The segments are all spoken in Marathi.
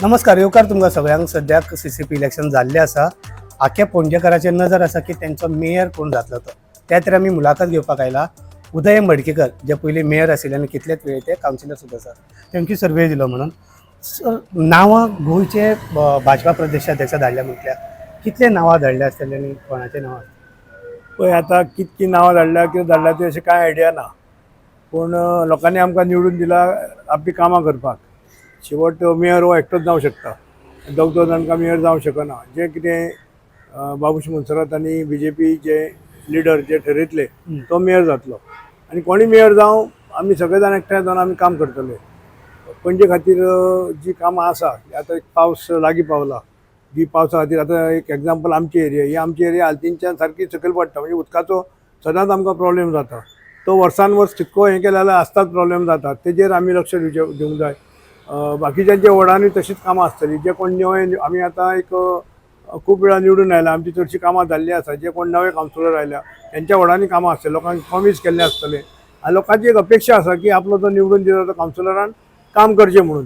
नमस्कार येवकार तुमकां सगळ्यांक सद्याक CCP इलेक्शन जाल्लें आसा. आख्या पणजेकाराचेर नजर आसा की तेंचो मेयर कोण जातलो तो. त्या खातीर आमी मुलाखत घेवपाक आयला उदय मडकेकर जे पयलीं मेयर आशिल्ले आनी कितलेच वेळ ते कावन्सिलर सुद्दां आसा. तेंची सर्वे दिलो म्हणून नांवां गोंयचे भाजपा प्रदेशाध्यक्ष धाडल्या म्हटल्यार कितले नांवां धाडले आसतले आनी कोणाचे नांवां? पळय आतां कितकीं नांवां धाडल्या कितें धाडल्या ती अशें कांय आयडिया ना. पूण लोकांनी आमकां निवडून दिला आपली कामां करपाक. शेवट मेयर हो एकटोच जावंक शकता, दोग जाणकां मेयर जावंक शकना. जें कितें बाबूश मोन्सेरात आनी BJP जे लिडर जे ठरयतले तो मेयर जातलो. आनी कोणी मेयर जावं आमी सगळे जाण एकठांय जावन आमी काम करतले. पणजे खातीर जी कामां आसा आतां एक पावस लागीं पावला, जी पावसा खातीर आतां एक एग्जाम्पल आमची एरिया, ही आमची एरिया हालतींच्यान सारकी सकयल पडटा, म्हणजे उदकाचो सदांच आमकां प्रॉब्लेम जाता. तो वर्सान वर्स कितको हें केलें जाल्यार आसताच प्रॉब्लेम जाता. तेजेर आमी लक्ष दिवंक जाय. बाकीच्यांच्या वॉर्डांनी तशीच कामां आसतलीं. जे कोण नवे आमी आतां एक खूब वेळा निवडून आयला, आमची चडशीं कामां जाल्लीं आसा. जे कोण नवे कावन्सिलर आयल्या तेंच्या वॉर्डांनी कामां आसतलीं, लोकांक प्रॉमीस केल्लें आसतलें आनी लोकांची एक अपेक्षा आसा की आपलो जो निवडून दिलो तो कावन्सिलरान काम करचें म्हणून.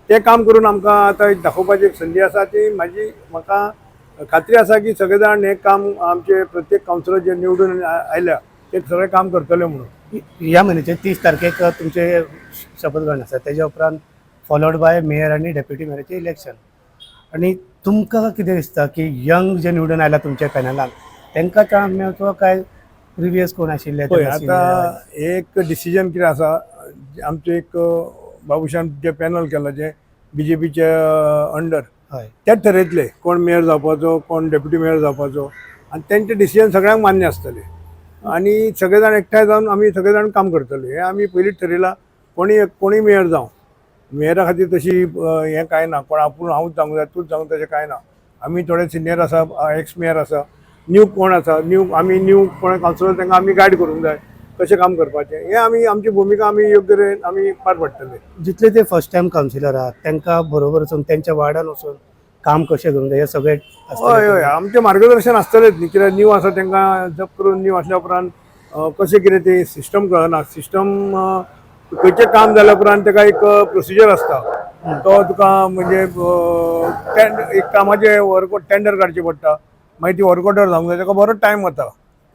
तें काम करून आमकां आतां एक दाखोवपाची एक संदी आसा. ती म्हाका खात्री आसा की सगळे जाण हें काम आमचे प्रत्येक कावन्सिलर जे निवडून आयल्या ते सगळें काम करतले म्हणून. ह्या म्हयन्याचे 30 तारखेक तुमचे शपथ ग्रहण आसा, तेज्या उपरांत फॉलोड बाय मेयर आनी डेप्युटी मेयराचें इलेक्शन. आनी तुमकां कितें दिसता की यंग जे निवडून आयला तुमच्या पॅनलान तांकां चान्स मेळचो काय प्रिवियस कोण आशिल्ले? पळय आतां एक डिसिजन कितें आसा, आमचें एक बाबुशान जे पॅनल केला जे BJPचे अंडर, हय तेच ठरयतले कोण मेयर जावपाचो कोण डेप्युटी मेयर जावपाचो. आनी तेंचे डिसिजन सगळ्यांक मान्य आसतले आनी सगळे जाण एकठांय जावन आमी सगळे जाण काम करतले. हें आमी पयलींच ठरयलां. कोणी मेयर जावं, मेयरा खातीर तशी हें कांय ना, कोण आपूण हांवूच जावंक जाय तूंच जावंक तशें कांय ना. आमी थोडे सिनियर आसा, एक्स मेयर आसा, न्यू कोण आसा, न्यू कोण कावन्सिलर तांकां आमी गायड करूंक जाय कशें काम करपाचें. हें आमची भुमिका आमी योग्य तरेन आमी पार पडटले. जितले ते फर्स्ट टायम कावन्सिलर आहात तांकां बरोबर वचून तेंच्या वार्डान वचून काम कशें करूंक जाय हे सगळें हय हय आमचें मार्गदर्शन आसतलेंच न्ही. कित्याक न्यू आसा तांकां जप करून न्यू आसल्या उपरांत कशें कितें तें सिस्टम कळना. सिस्टम खंयचें काम जाल्या उपरांत ताका एक प्रोसिजर आसता. तो तुका म्हणजे एक कामाचें टेंडर काडचें पडटा, मागीर ती वर्क ऑर्डर जावंक जाय, ताका बरोच टायम वता.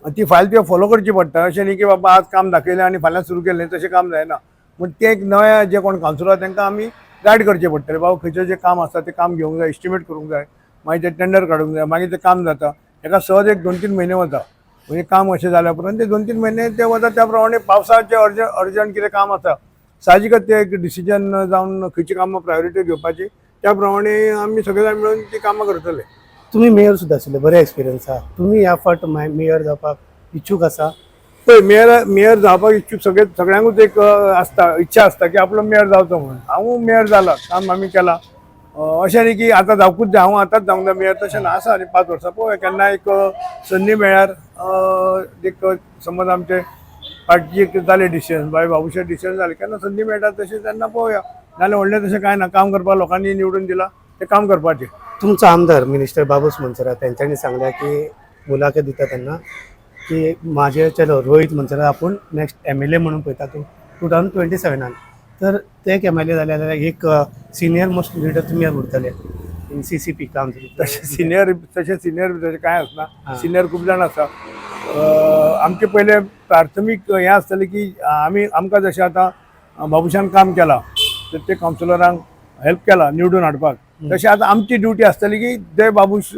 ती फायल तुवें फॉलो करची पडटा. अशें न्ही की बाबा आज काम दाखयलें आनी फाल्यां सुरू केलें, तशें काम जायना. पूण तें एक नव्या जे कोण कावन्सिलर आसा तांकां आमी गायड करचें पडटलें. बाबा खंयचें जें काम आसता तें काम घेवंक जाय, एस्टिमेट करूंक जाय, मागीर तें टेंडर काडूंक जाय, मागीर तें काम जाता. हेका सहज एक 2-3 म्हयने वता. म्हणजे काम अशें जाल्या उपरांत ते 2-3 म्हयने ते वता. त्या प्रमाणे पावसाचें अर्जंट कितें काम आसा साहजिकच ते एक डिसिजन जावन खंयची कामां प्रायोरिटी घेवपाची, त्या प्रमाणे आमी सगळे जाण मेळून ती कामां करतले. तुमी मेयर सुद्दां आशिल्ले, बरे एक्सपिरियन्स आहा. तुमी ह्या फावट मेयर जावपाक इच्छूक आसा? पळय मेयर जावपाक इच्छूक सगळ्यांकूच एक इच्छा आसता की आपलो मेयर जावचो म्हणून. हांव मेयर जाला, काम आमी केलां. अशें न्ही की आतां जावकूच जाय, हांव आतांच जावंक जाय मेयर, तशें ना. आसा आनी 5 वर्सां पळोवया केन्ना एक संदी मेळ्ळ्यार एक समज आमचे पार्टीचे जाले डिसिजन, बाबूशे डिसिजन जालें केन्ना संदी मेळटा तशें तेन्ना पळोवया. नाल्यार व्हडलें तशें कांय ना. काम करपाक लोकांनी निवडून दिलां तें काम करपाचें. तुमचो आमदार मिनिस्टर बाबूश मोन्सेरात तेंच्यांनी सांगल्या की मुलाखत दिता तेन्ना की म्हाजे चलो रोहित मोन्सेरात आपूण नेक्स्ट MLA म्हणून पळयता तूं 2027. तर ते एक MLA जाले जाल्यार एक सिनियर मोस्ट लिडर तुमी उरतले इन CCP कावन्सिल. तशें सिनियर तशें कांय आसना. सिनियर खूब जाण आसा. आमचे पयले प्राथमीक हें आसतलें की आमकां जशें आतां बाबुशान काम केलां, प्रत्येक कावन्सिलरांक हेल्प केला निवडून हाडपाक, तशें आतां आमची ड्युटी आसतली की जे बाबूश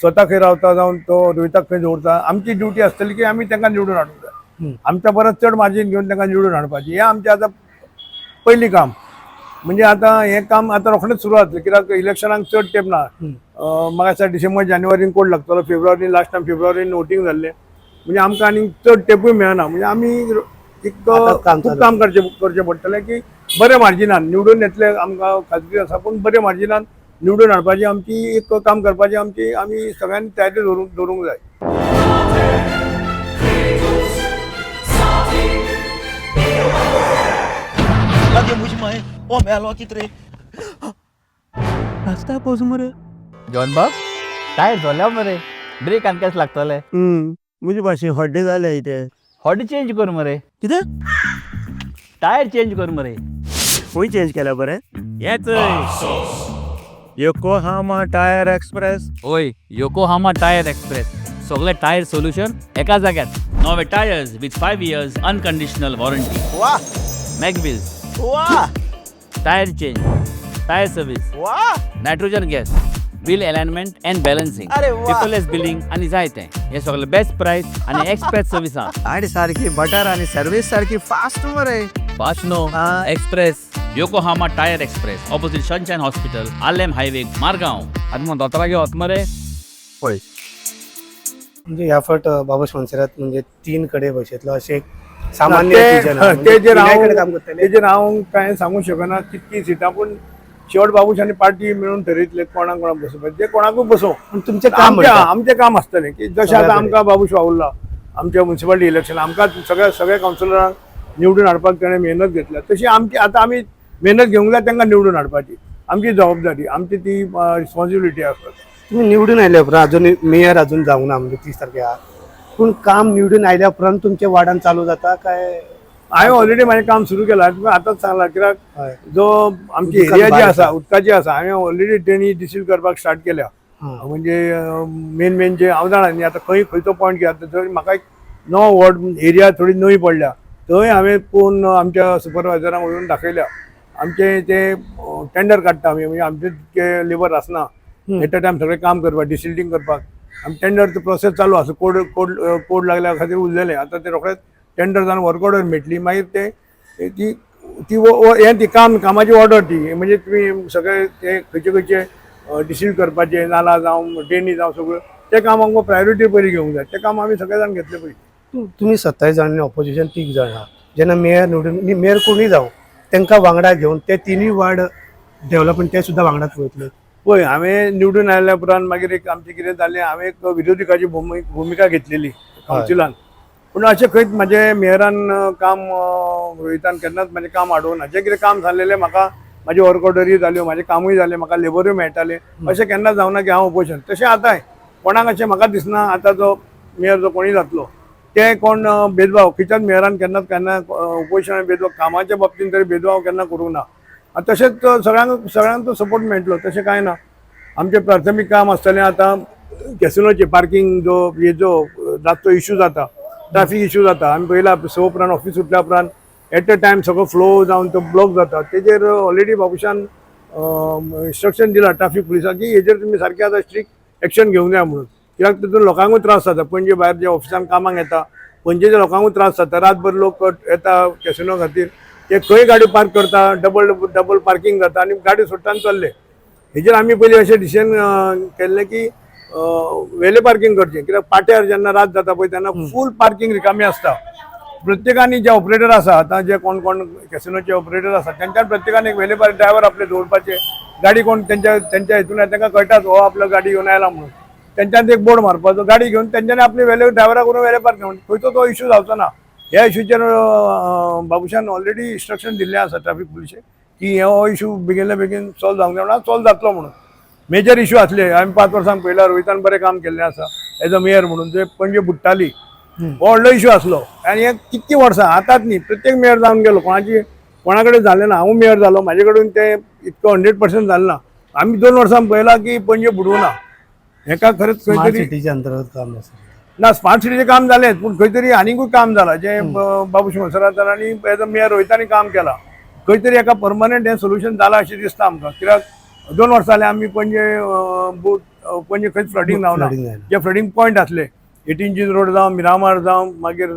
स्वता खंय रावता जावन तो रोहिताक खंय दवरता, आमची ड्युटी आसतली की आमी तांकां निवडून हाडूंक जाय. आमच्या परस चड मार्जीन घेवन तांकां निवडून हाडपाची, हें आमचें आतां पयलीं काम. म्हणजे आतां हें काम आतां रोखडेंच सुरू जातलें, कित्याक इलेक्शनाक चड तेंप ना. म्हाका दिसता डिसेंबर जानेवारीन कोड लागतलो, फेब्रुवारीन लास्ट टायम फेब्रुवारीन वोटींग जाल्लें. म्हणजे आमकां आनी चड तेंपूय मेळना. म्हणजे आमी एक खूब काम करचें पडटलें की बरे मार्जिनान निवडून येतले आमकां खात्री आसा. पूण बरे मार्जिनान निवडून हाडपाची आमची एक काम करपाची आमी सगळ्यांनी तयारी दवरूंक जाय. जॉन बाब टायर झाल्या मरे, ब्रेक आनी केस लागतले. म्हणजे भाशेन हड्डे जाले इथे. हॉडी चेंज कर मरे, कितें टायर चेंज कर मरे. खंय चेंज केल्या बरें? येच योकोहामा टायर एक्सप्रेस. होय योकोहामा टायर एक्सप्रेस सगळे टायर सोल्युशन एका जाग्यात. नवे tyres with 5 years unconditional warranty. वा मॅगविल्स, वा टायर चेंज, टायर सर्व्हिस, वा. Nitrogen gas, wheel alignment and balancing, अरे वा. पेपरलेस बिलिंग आणि जायते हे सगळे बेस्ट प्राइस आणि एक्सप्रेस सर्व्हिस आहा. आणि सारखी बटर आणि सर्व्हिस सारखी फास्ट मरे. Fast no express. Yokohama tyre express opposite Sunshine hospital, Alem highway, Margao. आता मग दोतरा घेऊ मरे. होय. म्हणजे ह्या फावट बाबूश मनसरात म्हणजे 3 कडे बसयतलो अशें एक सामान्य ते सिटीजन आहा. ते जे म्हणजे तिनाय कडेन काम नाव करतले. ते जे नाव काय सांगू शकना कितकी सिटां पूण शेवट बाबूशांनी पार्टी मिळून ठरयतले कोणाक बसोवपाचे. जे कोणाकूय बसोव पण तुमचें काम म्हणटा. आमचें काम आसतलें की जशें आतां आमकां बाबूश वावुरला आमच्या म्युन्सिपालिटी इलेक्शन आमकां सगळ्या कावन्सिलरांक निवडून हाडपाक ताणें मेहनत घेतल्या तशी आमची आतां आमी मेहनत घेवंक जाय तांकां निवडून हाडपाची. आमची जबाबदारी आमची ती रिस्पॉन्सिबिलिटी आसता. तुम्ही निवडून आयल्या उपरांत अजून मेयर अजून जावंक ना म्हणजे 30 तारखेर. पूण काम निवडून आयल्या उपरांत तुमच्या वार्डान चालू जाता काय? हांवें ऑलरेडी म्हाजें काम सुरू केलां. तुका आतांच सांगलां कित्याक हय. जो आमची उदकाची एरिया जी बांद आसा आसा. उदकाची आसा हांवें ऑलरेडी ड्रेनी डिसील करपाक स्टार्ट केल्या. हां. म्हणजे मेन जे हांव जाणा न्ही आतां खंयचो पॉयंट घेता थंय म्हाका एक नवो वॉर्ड एरिया थोडी नवी पडल्या थंय हांवें पोवन आमच्या सुपरवायझरांक वळून दाखयल्या. आमचे ते टेंडर काडटा आमी म्हणजे आमचे तितके लेबर आसना एट अ टायम सगळें काम करपाक डिसिल्टिंग करपाक. आमी टेंडर प्रोसेस चालू आसा. कोड लागल्या खातीर उरलेलें. आतां ते रोखडेंच टेंडर जावन वर्क ऑर्डर मेळटली मागीर ते ती ती हें ती कामाची ऑर्डर ती म्हणजे तुमी सगळे ते खंयचे डिसील करपाचे नाला जावं ड्रेनी जावं सगळं तें काम आमकां प्रायोरिटी पयलीं घेवंक जाय. तें काम आमी सगळे जाण घेतले पयलीं. तुम्ही 27 जाण आणि ऑपोजिशन 3 जाण आहा. जेन्ना मेयर निवडून मेयर कोणीय जावं तांकां वांगडा घेवन ते 3 वार्ड डेव्हलपमेंट ते सुद्दां वांगडाच वयतले. पळय हांवें निवडून आयल्या उपरांत मागीर एक आमचें कितें जालें हांवें एक विरोधकाची भुमिका घेतलेली कावन्सिलान. पूण अशें खंयच म्हाजें मेयरान काम रोहितान केन्नाच म्हाजें काम आडोवं ना. जें कितें काम जाल्लेलें म्हाका म्हाजे वर्क ऑर्डरी जाल्यो म्हाजें कामूय जालें म्हाका लेबरूय मेळटालें अशें केन्ना जावना की हांव अपोजिशन. तशें आतांय कोणाक अशें म्हाका दिसना आतां जो मेयर जो कोणीय जातलो ते कोण भेदभाव खंयच्याच मेयरान केन्ना अपोजिशनान भेदभाव कामाच्या बाबतींत तरी भेदभाव केन्ना करूंक ना. तशेंच सगळ्यांक तो सपोर्ट मेळटलो तशें कांय ना. आमचें प्राथमीक काम आसतलें आतां कॅसिनोचे पार्किंग जो हेजो रातचो इश्यू जाता ट्रॅफिक इश्यू जाता. आमी पयला स उपरांत ऑफिस सुटल्या उपरांत एट अ टायम सगळो फ्लो जावन तो ब्लॉक जाता. तेजेर ऑलरेडी बाबूशान इन्स्ट्रक्शन दिला ट्रॅफिक पुलिसाक की हेजेर तुमी सारकें आतां स्ट्रिक्ट एक्शन घेवंक जाय म्हणून. कित्याक तितून लोकांकूय त्रास जाता. पणजे भायर जे ऑफिसान कामाक येता पणजेच्या लोकांकूय त्रास जाता. रातभर लोक येता कॅसिनो खातीर ते खंय गाडी पार्क करता डबल पार्किंग जाता आनी गाडी सोडटा आनी चल्ले. हेजेर आमी पयलीं अशें डिसिजन केल्लें की वेले पार्किंग करचें. कित्याक पाट्यार जेन्ना रात जाता पळय तेन्ना फूल पार्किंग रिकामी आसता. प्रत्येकानी जे ऑपरेटर आसा आतां जे कोण कॅसिनोचे ऑपरेटर आसा तेंच्यान प्रत्येकान एक वेले ड्रायव्हर आपले दवरपाचे. गाडी कोण तेंच्या हितून तांकां कळटाच हो आपलो गाडी घेवन आयला म्हणून. तेंच्यान एक बोर्ड मारपाचो गाडी घेवन तेंच्यांनी आपले वेले ड्रायव्हरा करून वेले पार्किंग खंयचो तो इश्यू जावचो ना. ह्या इश्यूचेर बाबूशान ऑलरेडी इन्स्ट्रक्शन दिल्लें आसा ट्रॅफिक पुलिशेक की हो इश्यू बेगिनल्या बेगीन सॉल्व जावंक जाय सॉल्व जातलो म्हणून. मेजर इश्यू आसले आमी 5 वर्सां पयला रोहितान बरें काम केल्लें आसा एज अ मेयर म्हणून जे पणजे बुडटाली व्हडलो इश्यू आसलो. आनी हे कितकी वर्सां आतांच न्ही प्रत्येक मेयर जावन गेलो कोणा कडेन जालें ना. हांव मेयर जालो म्हाजे कडेन ते इतको 100% जालें ना. आमी 2 वर्सां पयला की पणजे बुडूं ना. हेका खरेंच खंय तरी सिटीच्या अंतर्गत काम आसा ना स्मार्ट सिटीचें काम जालें पूण खंय तरी आनीकूय काम जालां जें बाबूश मनसरातांनी एज अ मेयर रोहितानी काम केलां. खंय तरी हेका परमनंट हें सोल्युशन जालां अशें दिसता आमकां. कित्याक 2 वर्सां जालीं आमी पणजे खंयच फ्लडींग जावना. जे फ्लडींग पॉयंट आसले 18 इंचीस रोड जावं मिरामार जावं मागीर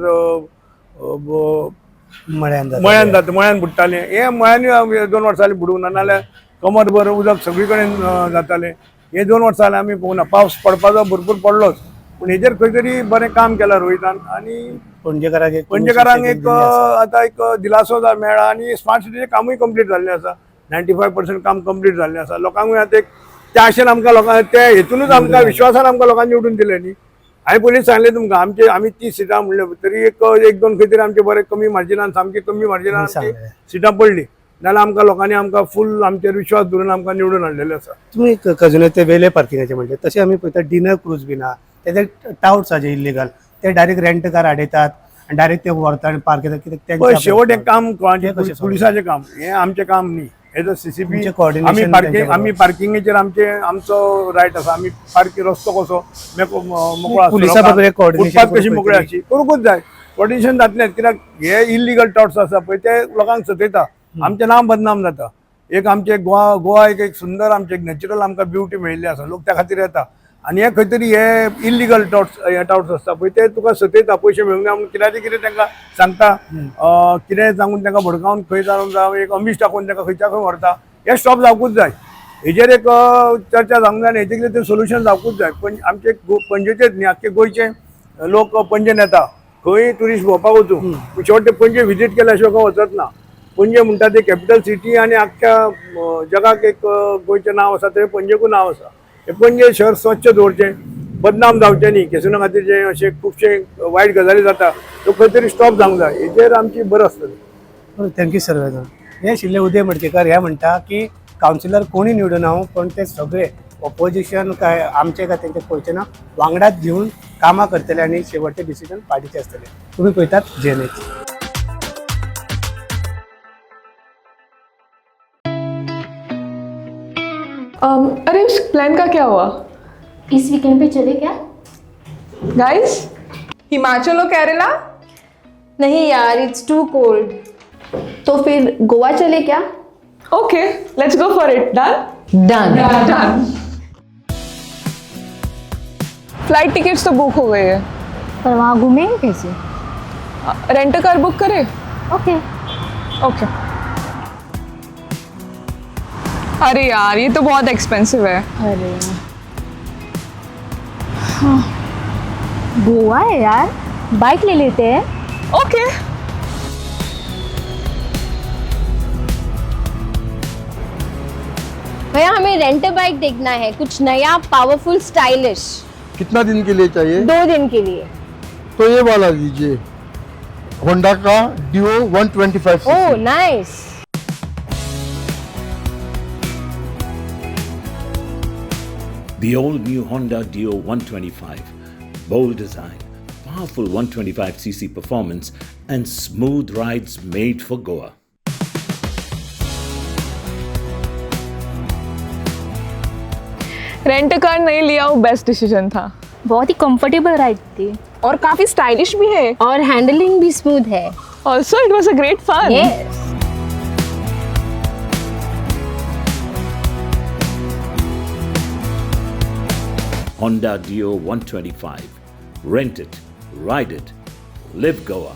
मळ्यान बुडटालें. हे मळ्यांनी 2 वर्सां जालीं बुडूंक ना. नाल्यार कमरभर उदक सगळी कडेन जातालें. हे 2 वर्सां जालीं आमी पळोवना. पावस पडपाचो भरपूर पडलोच पूण हेजेर खंय तरी बरें काम केलां रोहितान. आनी पणजेकारांक एक आतां एक दिलासो मेळ्ळा आनी स्मार्ट सिटीचें कामूय कंप्लीट जाल्लें आसा. 95% काम कंप्लीट जाल्लें आसा. लोकांकूय आतां एक त्या आशेन आमकां लोकांक त्या हेतूनच आमकां विश्वासान आमकां लोकांनी निवडून दिलें न्ही. हांवें पयलींच सांगलें तुमकां आमी 30 सिटां म्हणले तरी एक 2 खंय तरी आमचे बरें कमी मार्जिनान सामकी कमी मार्जिनान सिटां पडली नाल्यार आमकां लोकांनी आमकां फूल आमचेर विश्वास दवरून आमकां निवडून हाडलेलें आसा. तुम्ही खजुने ते वेले पार्किंगाचे म्हणजे तशें आमी पळयता डिनर क्रूज बीन आहा तेजे टाउट्स आहा जे इलिगल ते डायरेक्ट रेंट कार हाडयतात डायरेक्ट ते व्हरता आनी पार्क येतात. कित्याक शेवट एक काम पुलिसाचें काम हें आमचें काम न्ही. एज अ सीसीपी तुमचे coordination आम्ही त्यांच्याबरोबर. पार्किंगेचेर आमचो रायट आसा. आम्ही पार्किंग रस्तो कसो मोकळो आसता, पुलिसा बरोबर एक coordination फुटपाथ कशी करून मोकळी खंय आसची करूंकूच जाय. कोऑर्डिनेशन जातलेंच, कित्याक हे इलिगल टॉट्स आसा पळय ते लोकांक सतयता, आमचें नांव बदनाम जाता. एक आमचे गोवा एक सुंदर आमचे एक नॅचरल आमकां ब्युटी मेळिल्ली आसा, लोक त्या खातीर येता. आनी हे खंय तरी हे इलिगल टॉट्स आसता पळय ते तुका सतयता, पयशे मेळूंक ना म्हणून कितें तांकां सांगता, कितें सांगून तांकां भडकावन खंय जावन एक अमीश टाकून तांकां खंयच्या खंय व्हरता. हे स्टॉप जावकूच जाय. हेजेर एक चर्चा जावंक जाय आनी हेजे कितें सोल्युशन जावकूच जाय. पण आमचे पणजेचेच न्ही, आख्खे गोंयचे लोक पणजेन येता, खंय ट्युरिस्ट भोंवपाक वचूं, शेवट पणजे व्हिजीट केल्या शिवाय खंय वचत ना. पणजे म्हणटा ती कॅपिटल सिटी आनी आख्ख्या जगाक एक गोंयचें नांव आसा, थंय पणजेकूय नांव आसा. हे पणजे शहर स्वच्छ दवरचें, बदनाम जावचें न्ही. केसुना खातीर जे अशे खुबशे वायट गजाली जाता त्यो खंय तरी स्टॉप जावंक जाय. हेजेर आमची बरं आसतली. थँक्यू सर्वेजण. हे आशिल्ले उदय मडकेकर हे म्हणटा की कावन्सिलर कोणी निवडून हांव, पण ते सगळे ऑपोजिशन काय आमचे काय तेंचे पळयचे ना, वांगडात घेवन कामां करतले आनी शेवटचे डिसिजन पार्टीचे आसतले. तुमी पळयतात जेएनएच. अरे उस प्लान का क्या हुआ इस वीकेंड पे चले क्या? गाइस? हिमाचल और केरला? नहीं यार, इट्स टू कोल्ड. तो फिर गोवा चले क्या? Okay, let's go for it. Done? Done. Flight tickets तो बुक हो गए हैं. पर वहाँ घूमेंगे कैसे? रेंट कार बुक करें? ओके. ओके. अरे यार, ये तो बहुत एक्सपेंसिव है. अरे हाँ. गोवा है यार, बाइक ले लेते हैं. ओके. भैया हमें रेंट बाइक देखना है, कुछ नया पावरफुल स्टाइलिश. कितना दिन के लिए चाहिए? 2 दिन के लिए. तो ये वाला लीजिए, होंडा का Dio 125 oh CC. Nice. The all-new Honda Dio 125. Bold design, powerful 125cc performance, and smooth rides made for Goa. Rent car नहीं लिया वो बेस्ट डिसीजन था. बहुत ही कंफर्टेबल राइड थी और काफी स्टाइलिश भी है. और हैंडलिंग भी स्मूथ है. Also it was a great fun. Yes. Honda Dio 125. Rent it, ride it, live Goa.